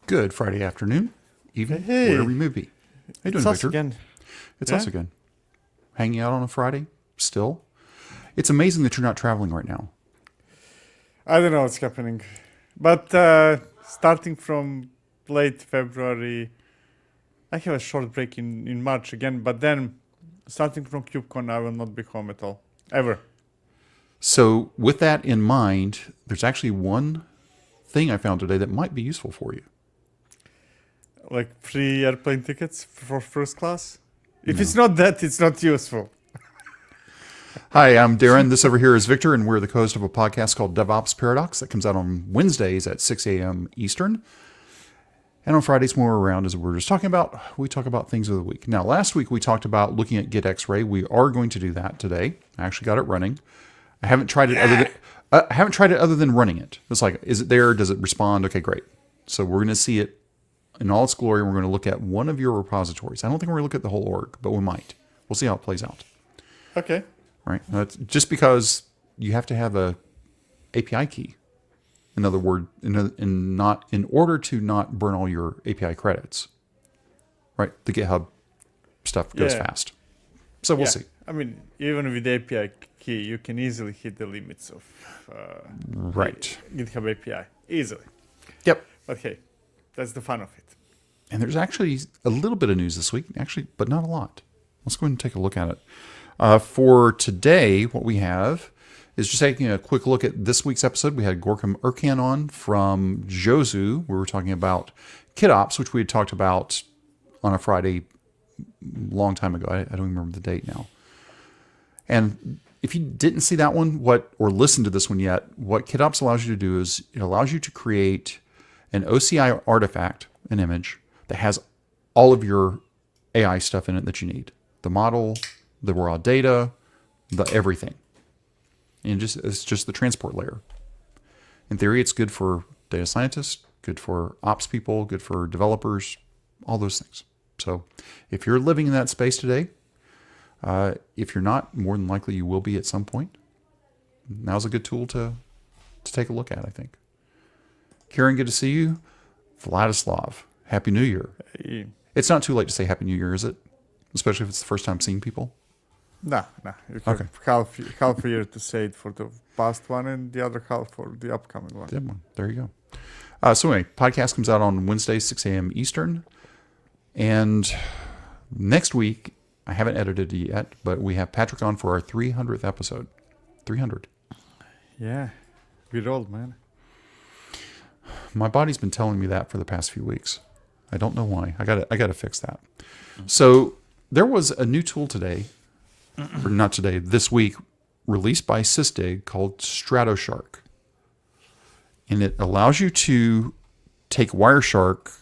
Good Friday afternoon, evening, Hey. wherever you may be. How you doing, It's us Victor? again. It's Yeah. us again. Hanging out on a Friday, still. It's amazing that you're not traveling right now. I don't know what's happening. But starting from late February, I have a short break in March again. But then starting from KubeCon, I will not be home at all. Ever. So with that in mind, there's actually one thing I found today that might be useful for you. Like free airplane tickets for first class. If No. it's not that, it's not useful. Hi, I'm Darren. This over here is Victor, and we're the co-host of a podcast called DevOps Paradox that comes out on Wednesdays at 6 a.m. Eastern. And on Fridays, when we're around, as we're just talking about, we talk about things of the week. Now, last week we talked about looking at Gitxray. We are going to do that today. I actually got it running. I haven't tried it other than running it. It's like, is it there? Does it respond? Okay, great. So we're going to see it in all its glory. We're going to look at one of your repositories. I don't think we're going to look at the whole org, but we might. We'll see how it plays out. Okay. Right? That's just because you have to have a API key. In other words, in order to not burn all your API credits. Right? The GitHub stuff goes Yeah. fast. So we'll Yeah. see. I mean, even with the API key, you can easily hit the limits of Right. GitHub API. Easily. Yep. But hey, that's the fun of it. And there's actually a little bit of news this week, actually, but not a lot. Let's go ahead and take a look at it. For today, what we have is just taking a quick look at this week's episode. We had Gorkam Erkan on from Jozu. We were talking about KitOps, which we had talked about on a Friday long time ago. I don't remember the date now. And if you didn't see that one, or listen to this one yet, what KitOps allows you to do is it allows you to create an OCI artifact, an image, that has all of your AI stuff in it that you need. The model, the raw data, the everything. And it's just the transport layer. In theory, it's good for data scientists, good for ops people, good for developers, all those things. So if you're living in that space today, if you're not, more than likely you will be at some point. Now's a good tool to take a look at, I think. Karen, good to see you. Vladislav, Happy New Year. Hey. It's not too late to say Happy New Year, is it? Especially if it's the first time seeing people. Nah. You have half a year to say it for the past one and the other half for the upcoming one. Good one. There you go. So anyway, podcast comes out on Wednesday, 6 a.m. Eastern. And next week, I haven't edited it yet, but we have Patrick on for our 300th episode. 300. Yeah. We're old, man. My body's been telling me that for the past few weeks. I don't know why. I gotta fix that. So there was a new tool today, or not today, this week, released by Sysdig called Stratoshark. And it allows you to take Wireshark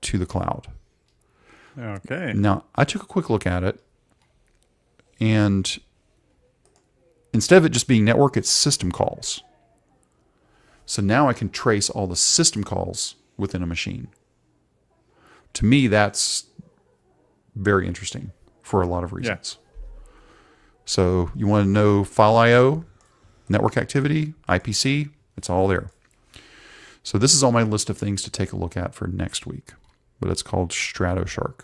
to the cloud. Okay. Now, I took a quick look at it, and instead of it just being network, it's system calls. So now I can trace all the system calls within a machine. To me, that's very interesting for a lot of reasons. So you want to know file I/O, network activity, IPC, it's all there. So this is all my list of things to take a look at for next week, but it's called Stratoshark.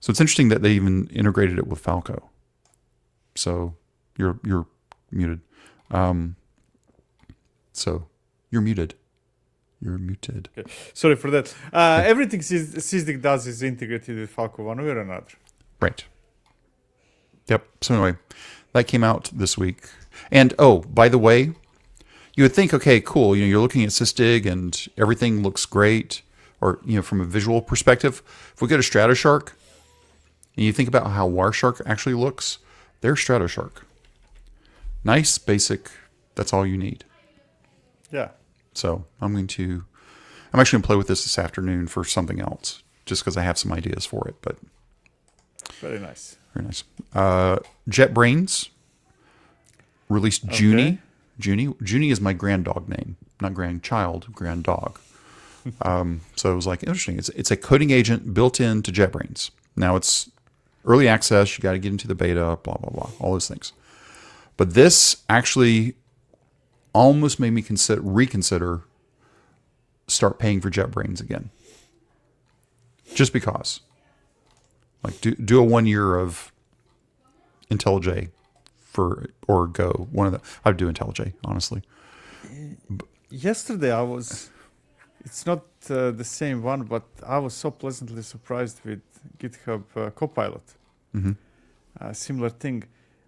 So it's interesting that they even integrated it with Falco. So you're muted. So you're muted. You're muted. Okay. Sorry for that. Everything Sysdig does is integrated with Falco one way or another. Right. Yep. So anyway, that came out this week. And oh, by the way, you would think, okay, cool. You're looking at Sysdig and everything looks great, or from a visual perspective. If we go to Stratoshark and you think about how Wireshark actually looks, there's Stratoshark. Nice, basic. That's all you need. Yeah. So I'm actually going to play with this afternoon for something else, just because I have some ideas for it. But Very nice. very nice. JetBrains released Junie. Junie is my granddog name, not grandchild, granddog. So it was like interesting. It's a coding agent built into JetBrains. Now it's early access. You got to get into the beta. Blah blah blah. All those things. But this actually almost made me reconsider start paying for JetBrains again. Just because. Like do a 1 year of IntelliJ or Go. One of the I'd do IntelliJ, honestly. Yesterday it's not the same one, but I was so pleasantly surprised with GitHub Copilot. Similar thing.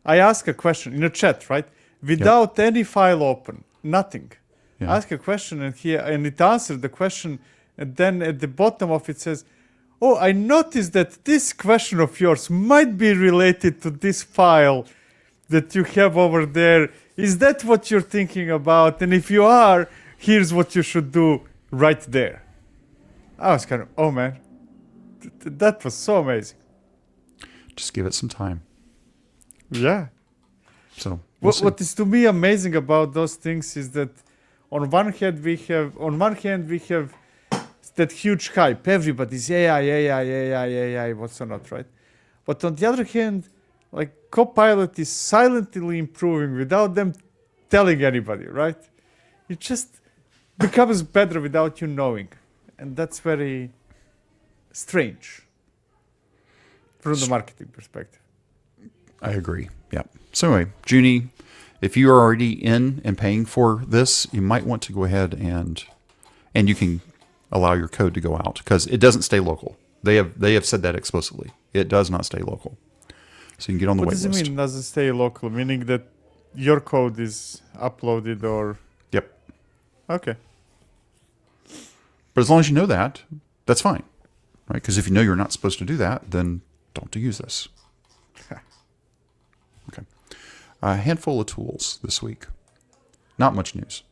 I ask a question in a chat, right? Without any file open, nothing. Yeah. Ask a question and it answered the question, and then at the bottom of it says, "Oh, I noticed that this question of yours might be related to this file that you have over there. Is that what you're thinking about? And if you are, here's what you should do right there." I was kind of, oh man, that was so amazing. Just give it some time. Yeah. So What is to me amazing about those things is that on one hand we have that huge hype. Everybody's AI, what's not, right? But on the other hand, like Copilot is silently improving without them telling anybody, right? It just becomes better without you knowing. And that's very strange from the marketing perspective. I agree. Yeah. So anyway, Junie, if you are already in and paying for this, you might want to go ahead and you can allow your code to go out because it doesn't stay local. They have said that explicitly. It does not stay local. So you can get on the wait list. What does it mean? Does it stay local? Meaning that your code is uploaded or? Yep. Okay. But as long as you know that, that's fine, right? Because if you know you're not supposed to do that, then don't use this. Okay. A handful of tools this week. Not much news,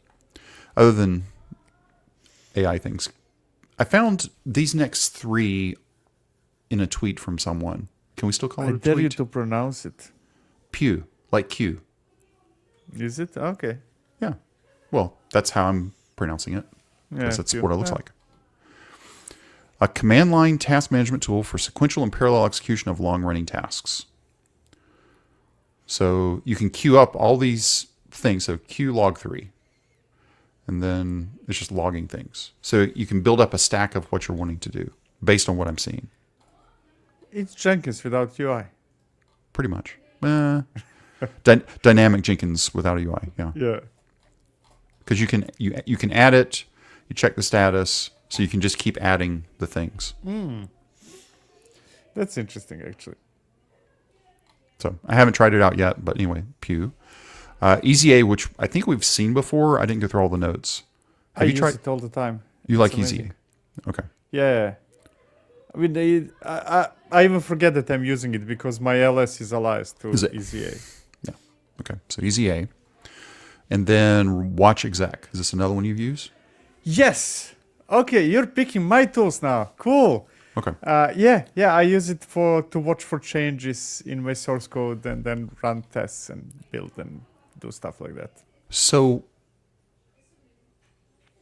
other than AI things. I found these next 3 in a tweet from someone. Can we still call it a tweet? I dare you to pronounce it. Pueue, like Q. Is it? Okay. Yeah. Well, that's how I'm pronouncing it. Because that's what it looks like. A command line task management tool for sequential and parallel execution of long-running tasks. So you can queue up all these things. So queue log3. And then it's just logging things. So you can build up a stack of what you're wanting to do based on what I'm seeing. It's Jenkins without UI. Pretty much. Dynamic Jenkins without a UI. Yeah. Yeah. Because you can add it, you check the status, so you can just keep adding the things. That's interesting, actually. So I haven't tried it out yet, but anyway, Pueue. EasyA, which I think we've seen before. I didn't go through all the notes. I use it all the time. You It's like amazing. EasyA? Okay. Yeah. I mean, I even forget that I'm using it because my LS is alias to EasyA. Yeah. Okay. So EasyA. And then Watchexec. Is this another one you've used? Yes. Okay, you're picking my tools now. Cool. Okay. Yeah. I use it to watch for changes in my source code and then run tests and build and do stuff like that. So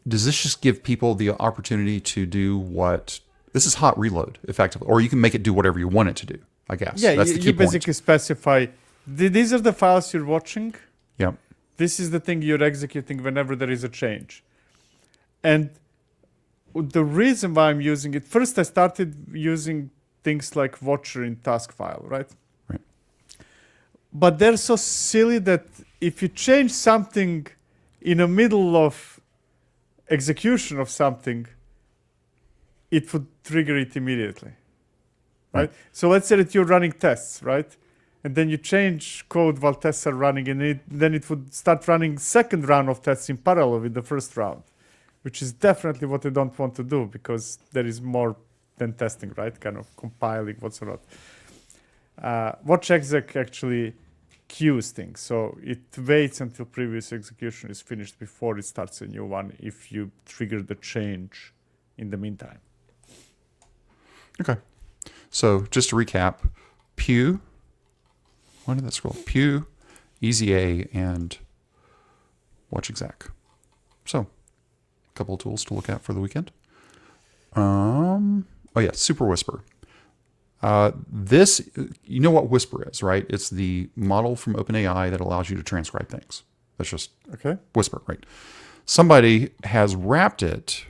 does this just give people the opportunity to do what... This is hot reload, effectively. Or you can make it do whatever you want it to do, I guess. Yeah, that's the key you point. basically specify, these are the files you're watching. Yep. This is the thing you're executing whenever there is a change. And the reason why I'm using it, first I started using things like Watcher in task file, right? Right. But they're so silly that if you change something in the middle of execution of something, it would trigger it immediately, right? So let's say that you're running tests, right? And then you change code while tests are running, and then it would start running second round of tests in parallel with the first round, which is definitely what I don't want to do because there is more than testing, right? Kind of compiling what's not. Watchexec actually queues things, so it waits until previous execution is finished before it starts a new one if you trigger the change in the meantime. Okay. So just to recap, Pueue, why did that scroll? Pueue, EasyA, and Watchexec. So, a couple of tools to look at for the weekend. Oh yeah, superwhisper. This, you know what Whisper is, right? It's the model from OpenAI that allows you to transcribe things. That's just Okay. Whisper, right? Somebody has wrapped it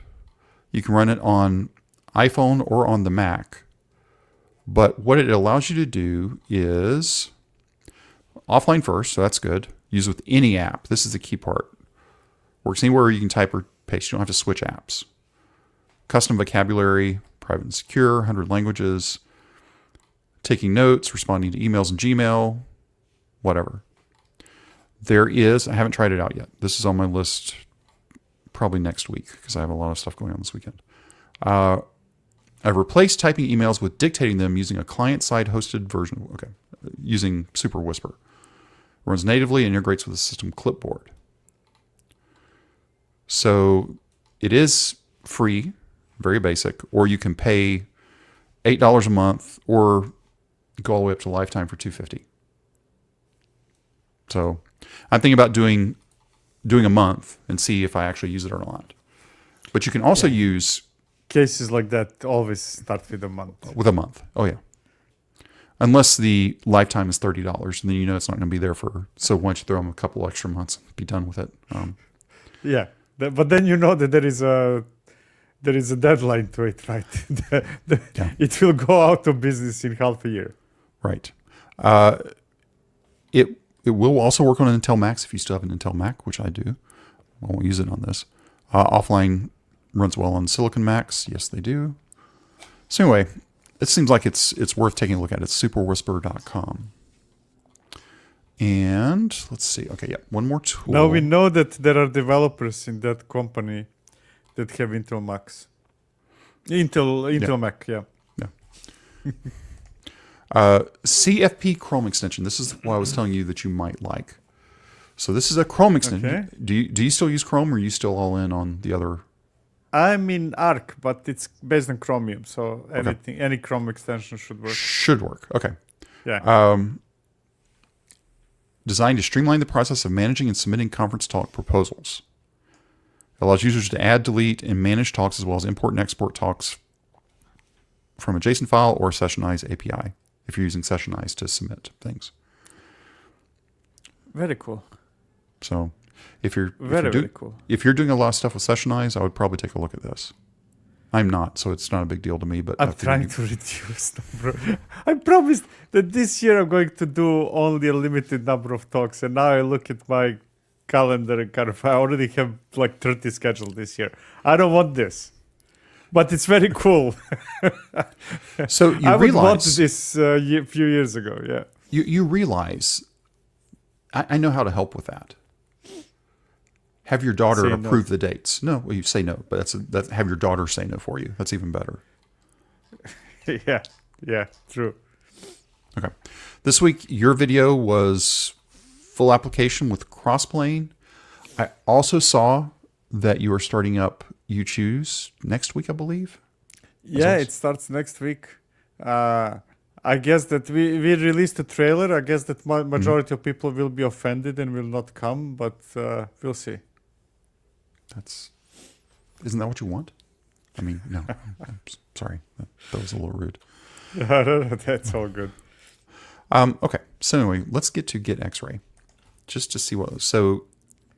You can run it on iPhone or on the Mac. But what it allows you to do is offline first, so that's good. Use with any app. This is the key part. Works anywhere you can type or paste. You don't have to switch apps. Custom vocabulary, private and secure, 100 languages, taking notes, responding to emails and Gmail, whatever. There is, I haven't tried it out yet. This is on my list probably next week because I have a lot of stuff going on this weekend. I've replaced typing emails with dictating them using a client-side hosted version. Okay, using superwhisper. Runs natively and integrates with the system clipboard. So it is free, very basic, or you can pay $8 a month or go all the way up to lifetime for $250. So I'm thinking about doing a month and see if I actually use it or not. But you can also use cases like that always start with a month. With a month. Oh, yeah. Unless the lifetime is $30, and then you know it's not going to be there for. So why don't you throw them a couple extra months and be done with it? Yeah. But then you know that there is a deadline to it, right? Yeah. It will go out of business in half a year. Right. It will also work on an Intel Macs if you still have an Intel Mac, which I do. I won't use it on this. Offline runs well on Silicon Macs. Yes, they do. So anyway, it seems like it's worth taking a look at. It's superwhisper.com. And let's see. Okay, yeah, one more tool. Now we know that there are developers in that company that have Intel Macs. Intel Mac, yeah. CFP Chrome Extension. This is what I was telling you that you might like. So this is a Chrome extension. Okay. Do you still use Chrome, or are you still all in on the other? I'm in Arc, but it's based on Chromium, so any Chrome extension should work. Should work. Okay. Yeah. Designed to streamline the process of managing and submitting conference talk proposals. It allows users to add, delete, and manage talks as well as import and export talks from a JSON file or Sessionize API if you're using Sessionize to submit things. Very cool. So if you're very cool. If you're doing a lot of stuff with Sessionize, I would probably take a look at this. I'm not, so it's not a big deal to me. But I'm trying to reduce number. I promised that this year I'm going to do only a limited number of talks, and now I look at my calendar and kind of I already have like 30 scheduled this year. I don't want this, but it's very cool. So you I would want realize this a few years ago. Yeah. you realize I know how to help with that. Have your daughter Say approve no. the dates. No, well, you say no, but that's have your daughter say no for you. That's even better. Yeah, true. Okay. This week, your video was full application with Crossplane. I also saw that you are starting up You Choose next week, I believe. Yeah, it starts next week. I guess that we released a trailer. I guess that majority of people will be offended and will not come, but we'll see. Isn't that what you want? I mean, no. I'm sorry, that was a little rude. That's all good. Okay, so anyway, let's get to Gitxray, just to see what. So,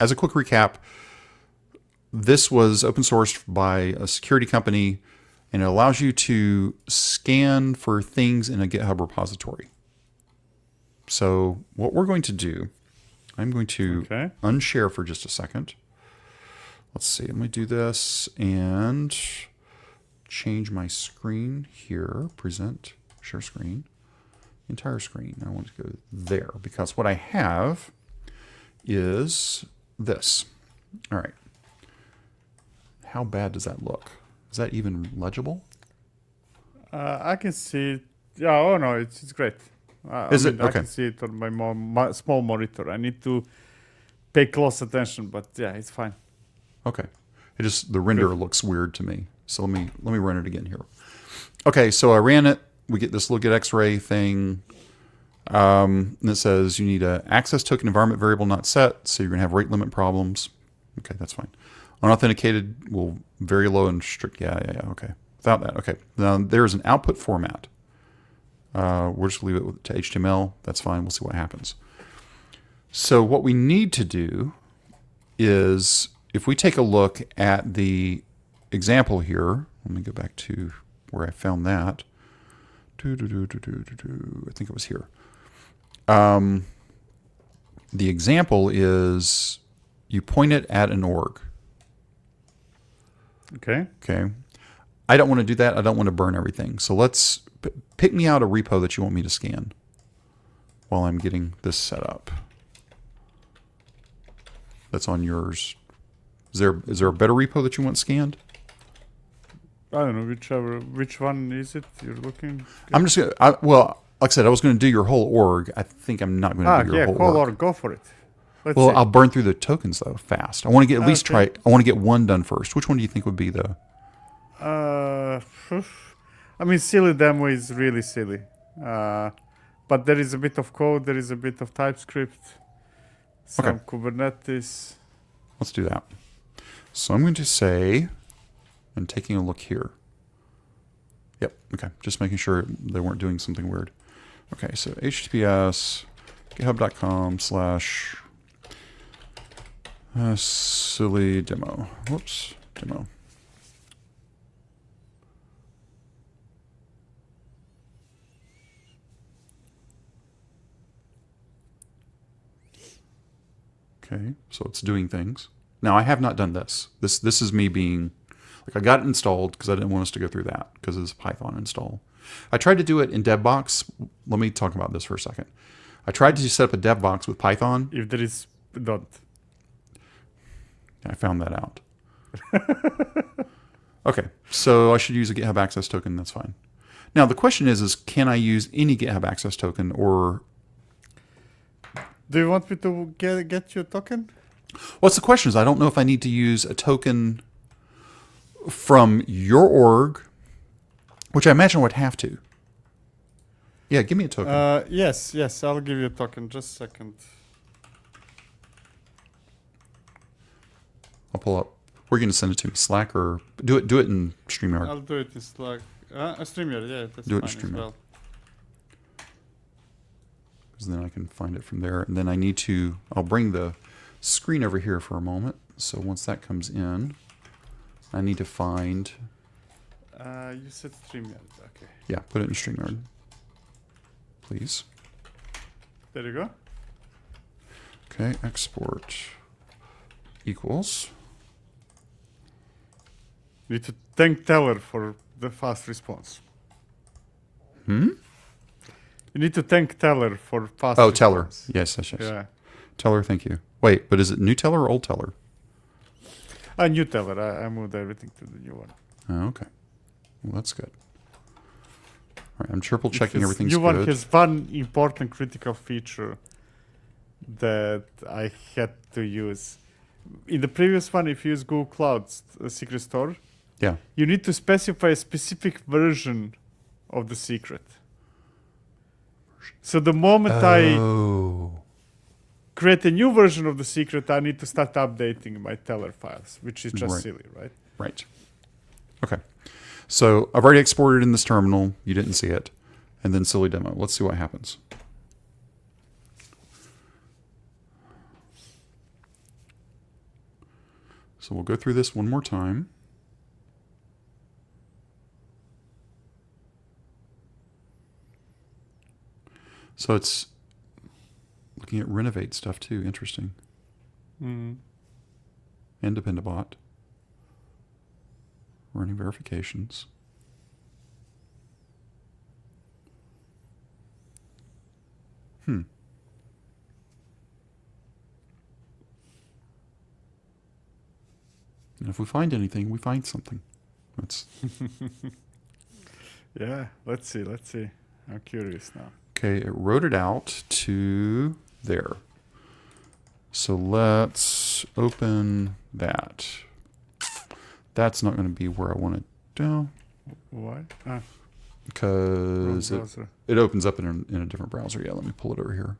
as a quick recap, this was open sourced by a security company, and it allows you to scan for things in a GitHub repository. So, what we're going to do, I'm going to unshare for just a second. Let's see, let me do this and change my screen here. Present, share screen, entire screen. I want to go there because what I have is this. All right. How bad does that look? Is that even legible? I can see it. Yeah, oh no, it's great. Is it? Okay. I can see it on my small monitor. I need to pay close attention, but yeah, it's fine. Okay. It just, the render looks weird to me. So let me run it again here. Okay, so I ran it. We get this little Gitxray thing. And it says you need a access token environment variable not set, so you're going to have rate limit problems. Okay, that's fine. Unauthenticated will very low and strict. Yeah, okay. Without that, okay. Now there's an output format. We'll just leave it to HTML. That's fine. We'll see what happens. So what we need to do is, if we take a look at the example here, let me go back to where I found that. I think it was here. The example is you point it at an org. Okay. Okay. I don't want to do that. I don't want to burn everything. So let's pick me out a repo that you want me to scan while I'm getting this set up. That's on yours. Is there a better repo that you want scanned? I don't know which one is it you're looking? I'm just gonna, well, like I said, I was going to do your whole org. I think I'm not going to do your whole org. org, go for it. Let's Well, see. I'll burn through the tokens though fast. I want to get at least Okay. I want to get one done first. Which one do you think would be the? I mean, silly demo is really silly. But there is a bit of code, there is a bit of TypeScript, some Okay. Kubernetes. Let's do that. So I'm going to say, and taking a look here. Yep. Okay. Just making sure they weren't doing something weird. Okay. So HTTPS github.com/silly demo. Whoops. Demo. Okay, so it's doing things. Now I have not done this. This is me being, like, I got it installed because I didn't want us to go through that because it's a Python install. I tried to do it in DevBox. Let me talk about this for a second. I tried to set up a DevBox with Python. If there is, don't. I found that out. Okay, so I should use a GitHub Access Token. That's fine. Now the question is can I use any GitHub Access Token or... Do you want me to get you a token? What's the question is I don't know if I need to use a token from your org, which I imagine I would have to. Yeah, give me a token. Yes, I'll give you a token. Just a second. I'll pull up. We're going to send it to me, Slack, or do it in StreamYard. I'll do it in Slack. StreamYard, yeah, that's Do it in fine as StreamYard. well. Because then I can find it from there. And then I'll bring the screen over here for a moment. So once that comes in, I need to find, You said StreamYard, okay. yeah, put it in StreamYard, please. There you go. Okay, export equals. You need to thank Teller for the fast response. You need to thank Teller for fast Oh, response. Teller. Yes. Yeah. Teller, thank you. Wait, but is it new Teller or old Teller? A new Teller. I moved everything to the new one. Oh, okay. Well, that's good. All right, I'm triple checking Because everything's new one good. has one important critical feature that I had to use. In the previous one, if you use Google Cloud's secret store, Yeah. you need to specify a specific version of the secret. So the moment I Oh. create a new version of the secret, I need to start updating my Teller files, which is just Right. silly, right? Right. Okay. So I've already exported in this terminal. You didn't see it. And then silly demo. Let's see what happens. So we'll go through this one more time. So it's looking at renovate stuff too. Interesting. Mm. And Dependabot. Running verifications. And if we find anything, we find something. That's Yeah, let's see. I'm curious now. okay. It wrote it out to there. So let's open that. That's not going to be where I want it to go Why? because Browser. it opens up in a different browser. Yeah, let me pull it over here.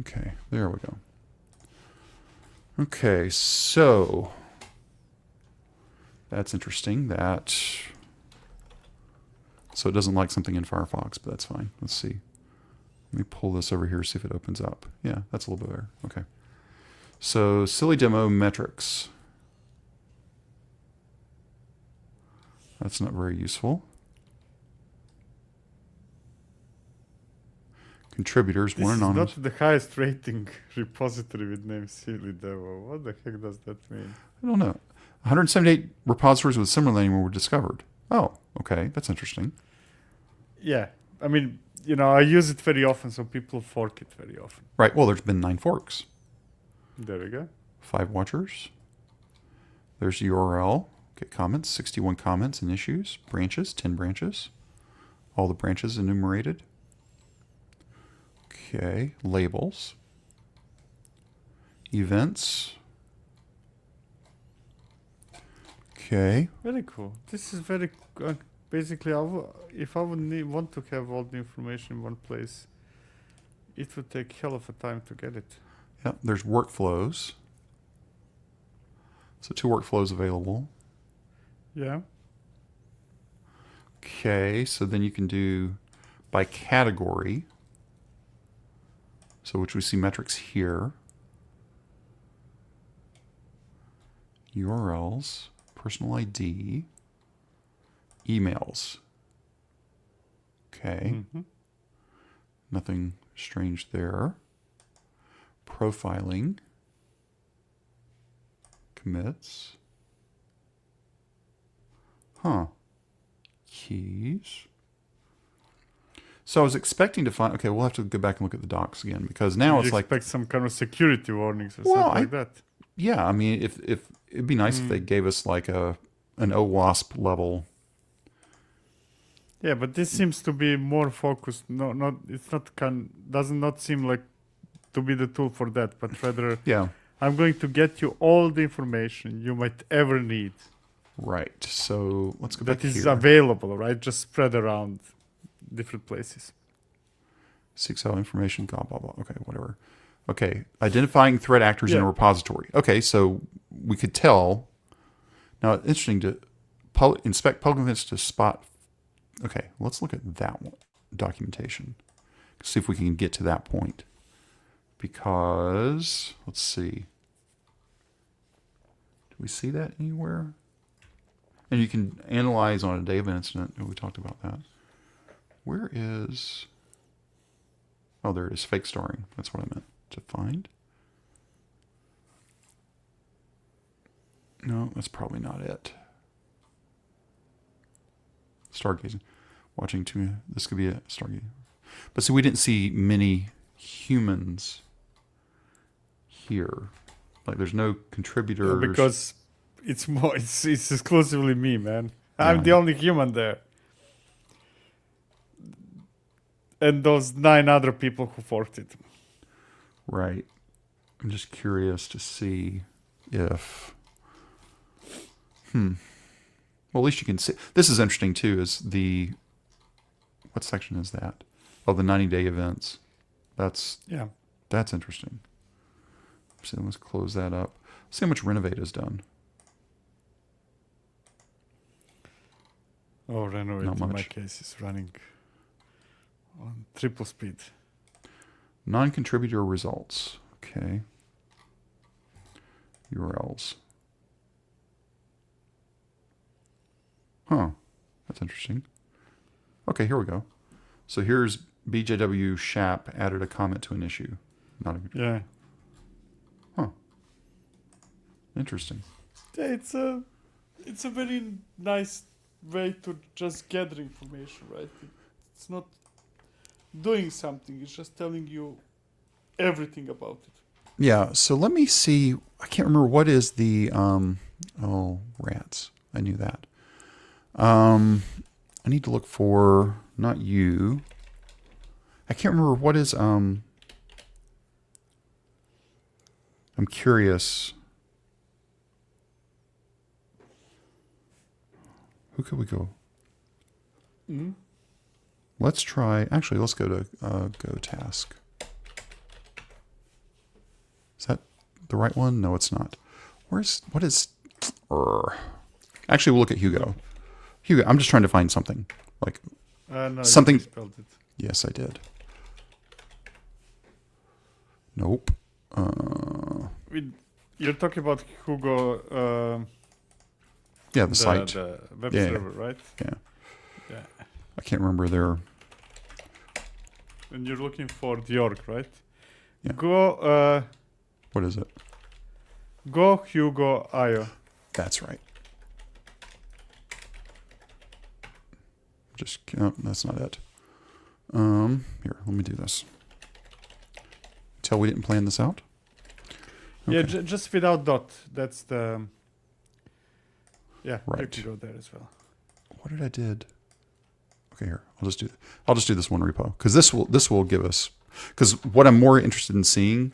Okay, there we go. Okay, so that's interesting. So it doesn't like something in Firefox, but that's fine. Let's see. Let me pull this over here, see if it opens up. Yeah, that's a little bit better. Okay. So silly demo metrics. That's not very useful. Contributors, This one is anonymous. not the highest rating repository with name Silly Devo. What the heck does that mean? I don't know. 178 repositories with similar name were discovered. Oh, okay. That's interesting. Yeah, I mean, I use it very often, so people fork it very often. Right. Well, there's been 9 forks. There we go. 5 watchers. There's the URL. Okay, comments. 61 comments and issues. Branches. 10 branches. All the branches enumerated. Okay. Labels. Events. Okay. Very cool. This is very basically. If I would want to have all the information in one place, it would take hell of a time to get it. Yeah. There's workflows. So 2 workflows available. Yeah. Okay. So then you can do by category. So which we see metrics here. URLs, personal ID, emails. Okay. Mm-hmm. Nothing strange there. Profiling. Commits. Huh. Keys. So I was expecting to find, okay, we'll have to go back and look at the docs again because now it's like, expect some kind of security warnings or Well, something like that. yeah, I mean, if it'd be nice if they gave us like an OWASP level. Yeah, but this seems to be more focused. Does not seem like to be the tool for that, but rather Yeah. I'm going to get you all the information you might ever need Right. So let's go back that is here. available, right? Just spread around different places. 6L information, blah, blah, blah. Okay, whatever. Okay. Identifying threat actors in a Yeah. repository. Okay, so we could tell. Now, it's interesting to inspect public events to spot. Okay, let's look at that one, documentation. See if we can get to that point. Because, let's see. Do we see that anywhere? And you can analyze on a day of an incident. We talked about that. Where is... Oh, there it is. Fake starring. That's what I meant to find. No, that's probably not it. Stargazing. Watching too. This could be a stargazing. But see, we didn't see many humans here. Like, there's no contributors. Because it's exclusively me, man. I'm the only human there. And those 9 other people who forked it. Right. I'm just curious to see if... Well, at least you can see. This is interesting, too, is the... What section is that? Oh, the 90-day events. That's interesting. So let's close that up. See how much Renovate has done. Oh, Renovate Not in my much. case is running on triple speed. Non-contributor results. Okay. URLs. Huh. That's interesting. Okay, here we go. So here's BJW Shap added a comment to an issue. Not a Yeah. Huh. Interesting. Yeah, it's a very nice way to just gather information, right? It's not doing something, it's just telling you everything about it. Yeah, so let me see. I can't remember what is the oh, rats. I knew that. I need to look for not you. I can't remember what is I'm curious. Who could we go? Mm-hmm. Let's try. Actually, let's go to Go Task. Is that the right one? No, it's not. What is? Actually, we'll look at Hugo. Hugo, I'm just trying to find something like No, something. you spelled it. Yes, I did. Nope. You're talking about Hugo. Yeah, the site. the web Yeah, yeah. server, right? Yeah. Yeah. I can't remember their... And you're looking for the org, right? Yeah. Go What is it? go Hugo.io. That's right. Just... Oh, that's not it. Here, let me do this. Tell we didn't plan this out? Yeah, Okay. just without dot. That's the... Yeah, you Right. can go there as well. What did I did? Okay, here. I'll just do this one repo because this will give us, because what I'm more interested in seeing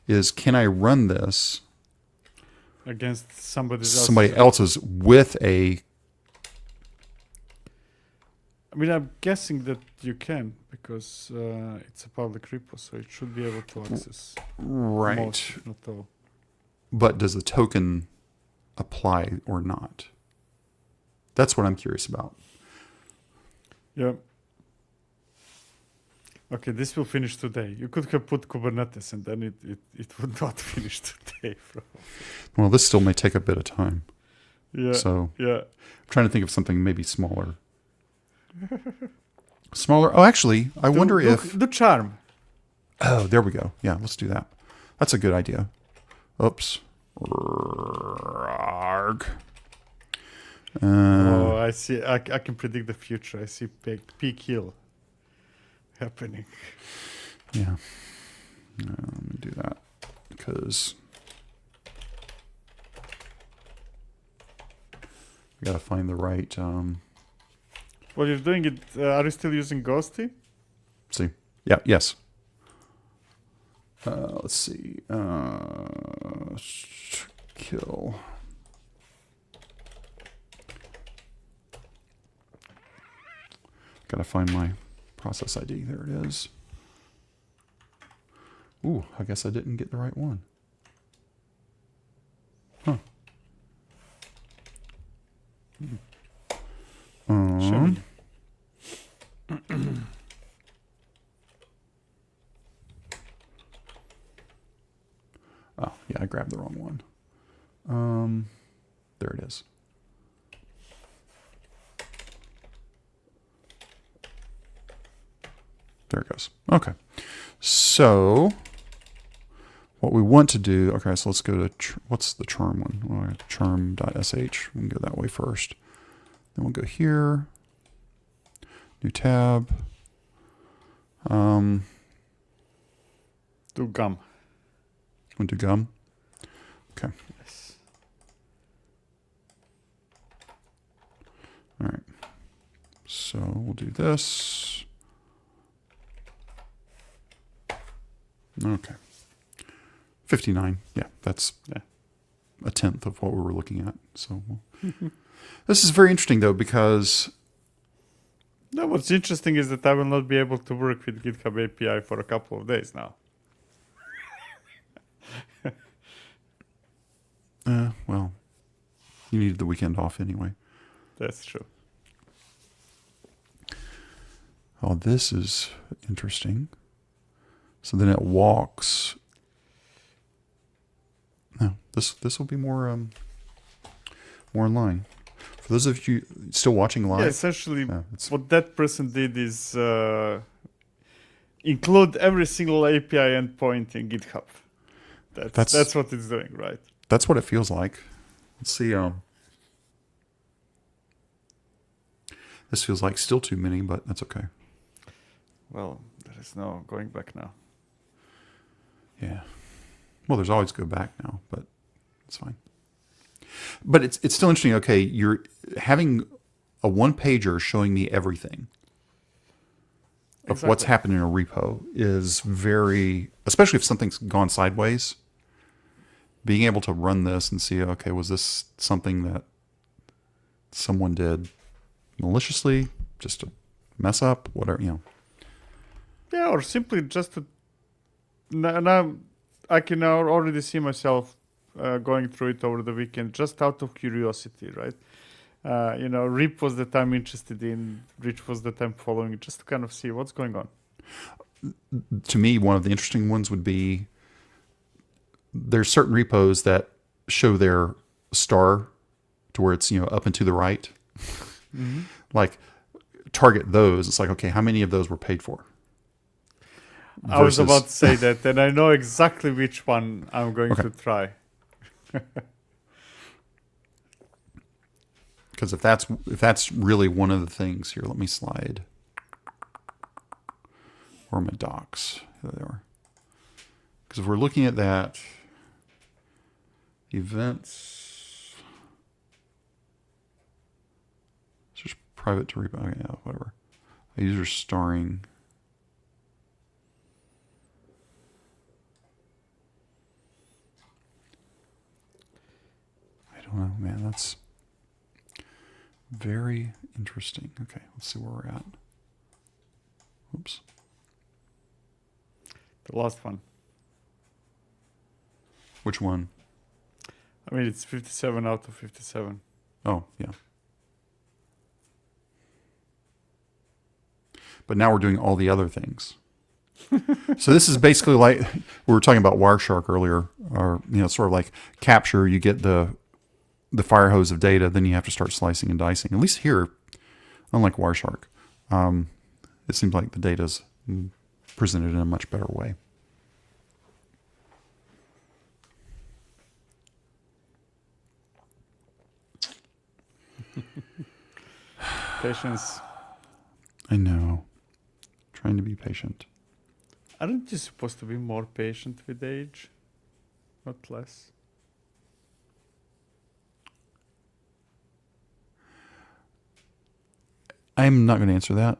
is, can I run this Against somebody else's with a... I mean, I'm guessing that you can because it's a public repo, so it should be able to access Right. most, if not all. But does the token apply or not? That's what I'm curious about. Yeah. Okay, this will finish today. You could have put Kubernetes and then it would not finish today. Well, this still may take a bit of time. Yeah. So Yeah. I'm trying to think of something maybe smaller. Smaller. Oh, actually, I wonder if... The charm. Oh, there we go. Yeah, let's do that. That's a good idea. Oops. Oh, I see. I can predict the future. I see peak hill happening. Yeah. Let me do that because we got to find the right... Well, you're doing it. Are you still using Ghosty? see. Yeah. Yes. Let's see. Kill. Got to find my process ID. There it is. Ooh, I guess I didn't get the right one. Huh. Oh, yeah, I grabbed the wrong one. There it is. There it goes. Okay. So what we want to do, okay, so let's go to, what's the charm one? Charm.sh. We can go that way first. Then we'll go here. New tab. Do gum. Want to do gum? Okay. Yes. All right. So we'll do this. Okay. 59. Yeah, that's a tenth of what we were looking at. So this is very interesting, though, because... No, what's interesting is that I will not be able to work with GitHub API for a couple of days now. Well, you needed the weekend off anyway. That's true. Oh, this is interesting. So then it walks. No, this will be more in line. For those of you still watching live, Yeah, essentially, it's... what that person did is include every single API endpoint in GitHub. That's what it's doing, right? That's what it feels like. Let's see. This feels like still too many, but that's okay. Well, there is no going back now. Yeah. Well, there's always go back now, but it's fine. But it's still interesting. Okay, you're having a one-pager showing me everything of what's happened in a repo is very, especially if something's gone sideways, being able to run this and see, okay, was this something that someone did maliciously, just to mess up, whatever, Yeah, or simply just to... Now I can now already see myself going through it over the weekend just out of curiosity, right? RIP was that I'm interested in, Rich was that I'm following, just to kind of see what's going on. To me, one of the interesting ones would be there's certain repos that show their star to where it's, up and to the right. Like target those. It's like, okay, how many of those were paid for? I was about to say that, and I know exactly which one I'm going to try. Because if that's really one of the things here, let me slide. Where are my docs? There they are. Because if we're looking at that, events, it's just private to repo. Okay, yeah, whatever. User starring. I don't know, man. That's very interesting. Okay, let's see where we're at. Oops. The last one. Which one? I mean, it's 57 out of 57. Oh, yeah. But now we're doing all the other things. So this is basically like we were talking about Wireshark earlier, or sort of like capture. You get the fire hose of data, then you have to start slicing and dicing. At least here, unlike Wireshark, it seems like the data's presented in a much better way. Patience. I know. Trying to be patient. Aren't you supposed to be more patient with age? Not less. I'm not going to answer that.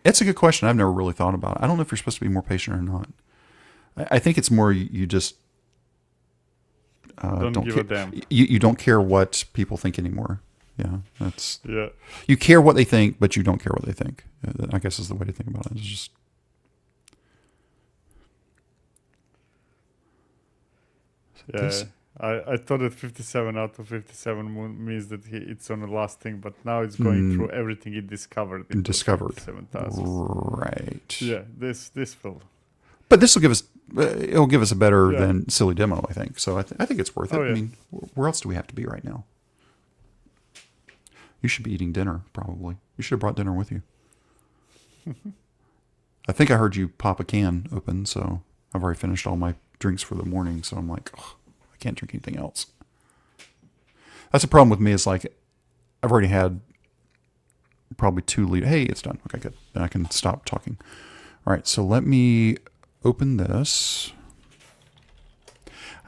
It's a good question. I've never really thought about it. I don't know if you're supposed to be more patient or not. I think it's more you just don't give a damn. You don't care what people think anymore. Yeah, that's. Yeah. You care what they think, but you don't care what they think. I guess is the way to think about it. It's just. Yeah, I thought that 57 out of 57 means that it's on the last thing, but now it's going through everything it discovered. Discovered. 57,000. Right. Yeah, this will. But this will give us. It'll give us a better than silly demo, I think. So I think it's worth it. Oh, yeah. I mean, where else do we have to be right now? You should be eating dinner, probably. You should have brought dinner with you. I think I heard you pop a can open, so I've already finished all my drinks for the morning, so I'm like, I can't drink anything else. That's a problem with me. Is like, I've already had probably 2 liters. Hey, it's done. Okay, good. Then I can stop talking. All right, so let me open this.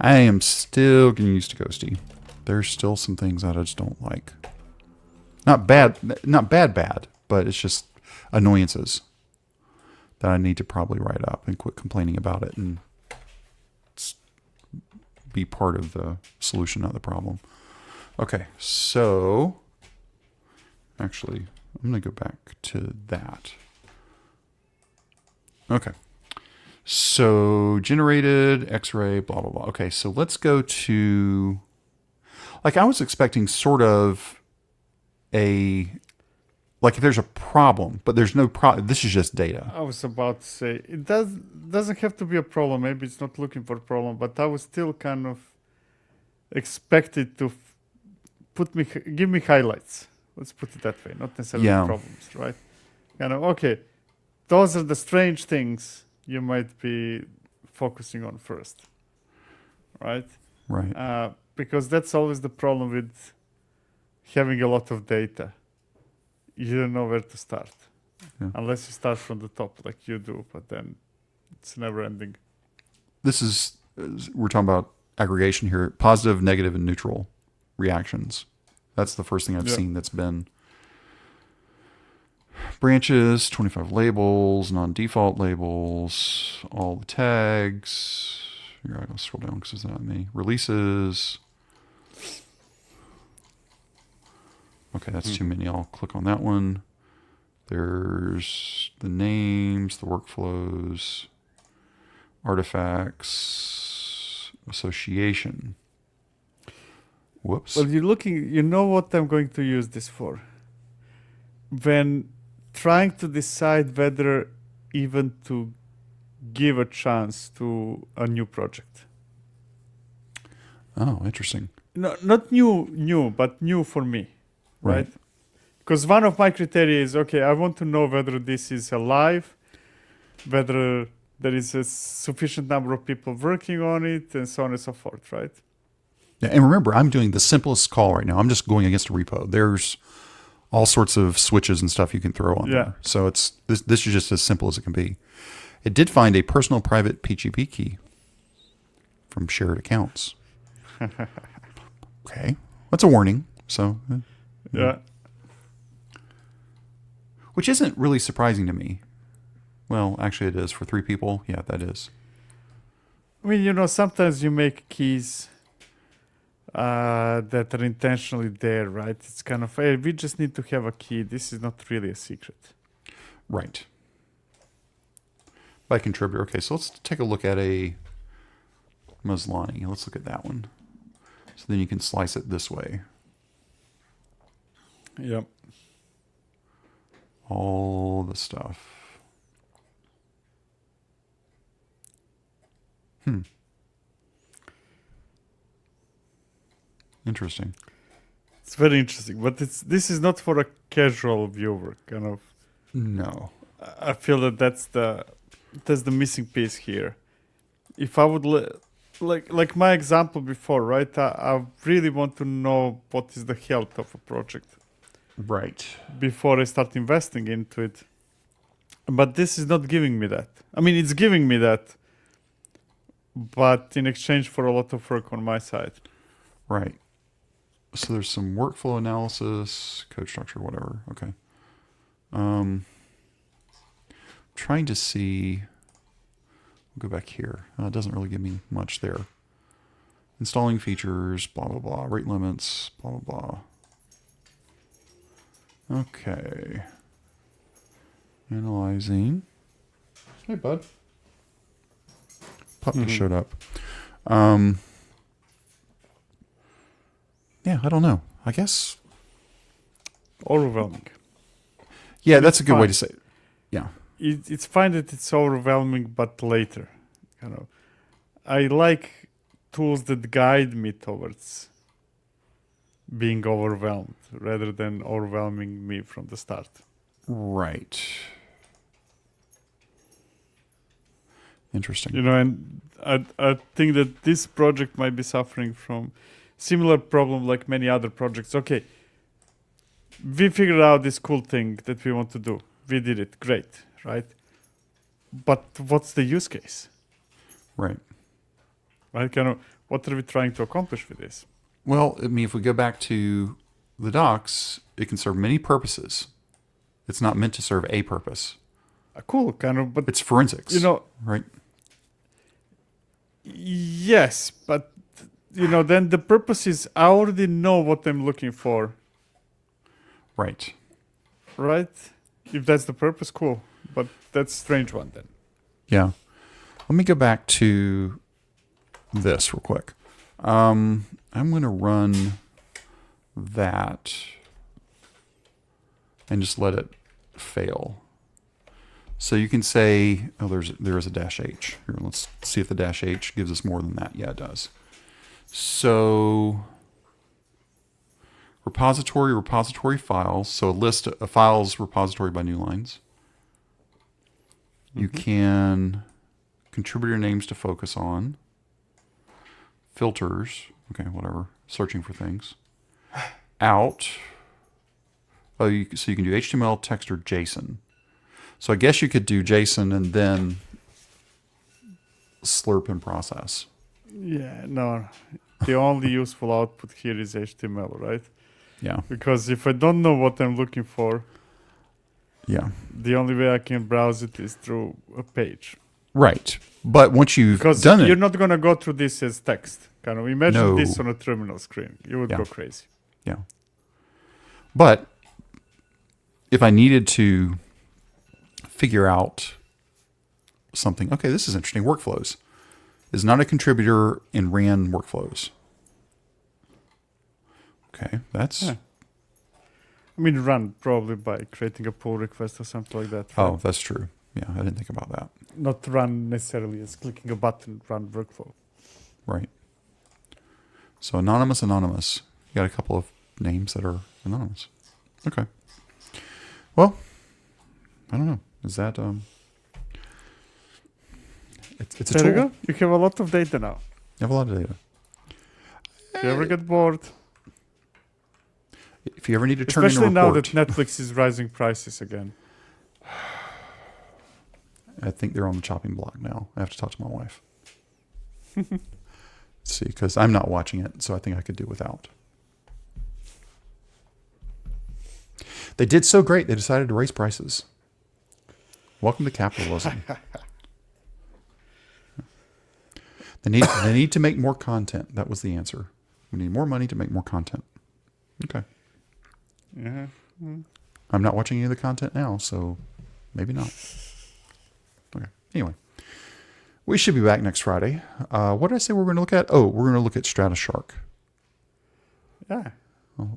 I am still getting used to Ghosty. There's still some things that I just don't like. Not bad, but it's just annoyances that I need to probably write up and quit complaining about it and be part of the solution, not the problem. Okay, so actually, I'm going to go back to that. Okay, so generated X-ray, blah, blah, blah. Okay, so let's go to, like I was expecting sort of like if there's a problem, but there's no problem. This is just data. I was about to say, it doesn't have to be a problem. Maybe it's not looking for a problem, but I was still kind of expected to give me highlights. Let's put it that way, not necessarily problems, right? Kind of, okay, those are the strange things you might be focusing on first, right? Right. Because that's always the problem with having a lot of data. You don't know where to start. Yeah. Unless you start from the top like you do, but then it's never ending. We're talking about aggregation here, positive, negative, and neutral reactions. That's the first thing I've seen that's been branches, 25 labels, non-default labels, all the tags. Here, I'll scroll down because it's not me. Releases. Okay, that's too many. I'll click on that one. There's the names, the workflows, artifacts, association. Whoops. Well, you know what I'm going to use this for. When trying to decide whether even to give a chance to a new project. Oh, interesting. No, not new, but new for me, right? Right. Because one of my criteria is, okay, I want to know whether this is alive, whether there is a sufficient number of people working on it, and so on and so forth, right? Yeah, and remember, I'm doing the simplest call right now. I'm just going against a repo. There's all sorts of switches and stuff you can throw on there. So it's this is just as simple as it can be. It did find a personal private PGP key from shared accounts. Okay. That's a warning. So Yeah. which isn't really surprising to me. Well, actually it is for 3 people. Yeah, that is. I mean, sometimes you make keys that are intentionally there, right? It's kind of, hey, we just need to have a key. This is not really a secret. Right. By contributor. Okay, so let's take a look at a Maslany. Let's look at that one. So then you can slice it this way. Yep. All the stuff. Interesting. It's very interesting, but this is not for a casual viewer, kind of. No. I feel that that's the missing piece here. If I would like my example before, right? I really want to know what is the health of a project Right. before I start investing into it. But this is not giving me that. I mean, it's giving me that, but in exchange for a lot of work on my side. Right. So there's some workflow analysis, code structure, whatever. Okay. Trying to see. We'll go back here. It doesn't really give me much there. Installing features, blah, blah, blah. Rate limits, blah, blah, blah. Okay. Analyzing. Hey, bud. Pup just showed up. Yeah, I don't know. I guess. Overwhelming. Yeah, that's a good way fine. to say it. Yeah. It's fine that it's overwhelming, but later, I like tools that guide me towards being overwhelmed rather than overwhelming me from the start. Right. Interesting. And I think that this project might be suffering from similar problem like many other projects. Okay, we figured out this cool thing that we want to do. We did it. Great, right? But what's the use case? Right. Right? What are we trying to accomplish with this? Well, I mean, if we go back to the docs, it can serve many purposes. It's not meant to serve a purpose. Cool, but It's forensics. Right. Yes, but then the purpose is I already know what I'm looking for. Right. Right? If that's the purpose, cool. But that's a strange one then. Yeah. Let me go back to this real quick. I'm going to run that and just let it fail. So you can say, oh, there is a -h. Here, let's see if the -h gives us more than that. Yeah, it does. So repository files. So a list of files repository by new lines. You can contributor names to focus on. Filters. Okay, whatever. Searching for things. Out. Oh, so you can do HTML, text, or JSON. So I guess you could do JSON and then slurp and process. Yeah, no. The only useful output here is HTML, right? Yeah. Because if I don't know what I'm looking for, Yeah. the only way I can browse it is through a page. Right. But once you've Because done you're it, not going to go through this as text. Imagine No. this on a terminal screen. You would Yeah. go crazy. yeah. But if I needed to figure out something, okay, this is interesting. Workflows is not a contributor in ran workflows. Okay, that's Yeah. Run probably by creating a pull request or something like that. oh, right? that's true. Yeah, I didn't think about that. Not run necessarily as clicking a button, run workflow. Right. So anonymous. You got a couple of names that are anonymous. Okay. Well, I don't know. Is that it's a There tool. you go. You have a lot of data now. You have a lot of data. If you ever get bored, If you ever need to turn in a especially now that report, Netflix is rising prices again. I think they're on the chopping block now. I have to talk to my wife. See, because I'm not watching it, so I think I could do without. They did so great, they decided to raise prices. Welcome to capitalism. They need to make more content. That was the answer. We need more money to make more content. Okay. Yeah. I'm not watching any of the content now, so maybe not. Okay. Anyway, we should be back next Friday. What did I say we're going to look at? Oh, we're going to look at Stratoshark. Yeah.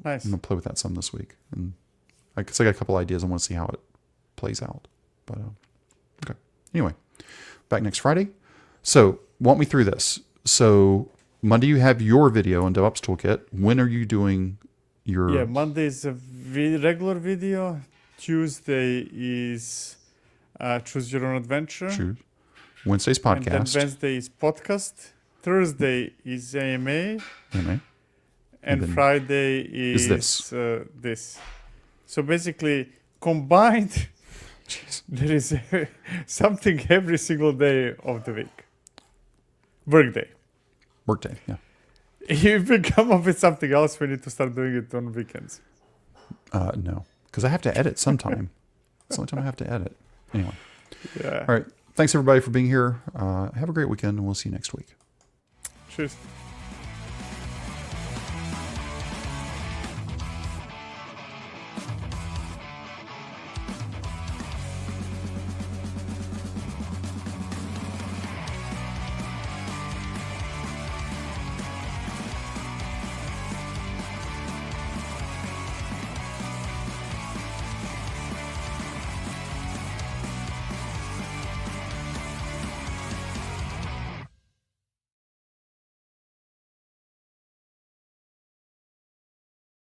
Nice. I'm going to play with that some this week. And I guess I got a couple ideas. I want to see how it plays out. But okay. Anyway, back next Friday. So walk me through this. So Monday you have your video on DevOps Toolkit. When are you doing your... Yeah, Monday is a regular video. Tuesday is Choose Your Own Adventure. Choose. Wednesday's And then podcast. Wednesday is podcast. Thursday is AMA. Anyway. And then Friday is this. So basically, combined, there is something every single day of the week. Workday. Workday, yeah. If we come up with something else, we need to start doing it on weekends. No, because I have to edit sometime. That's the only time I have to edit. Anyway. Yeah. All right. Thanks, everybody, for being here. Have a great weekend, and we'll see you next week. Cheers.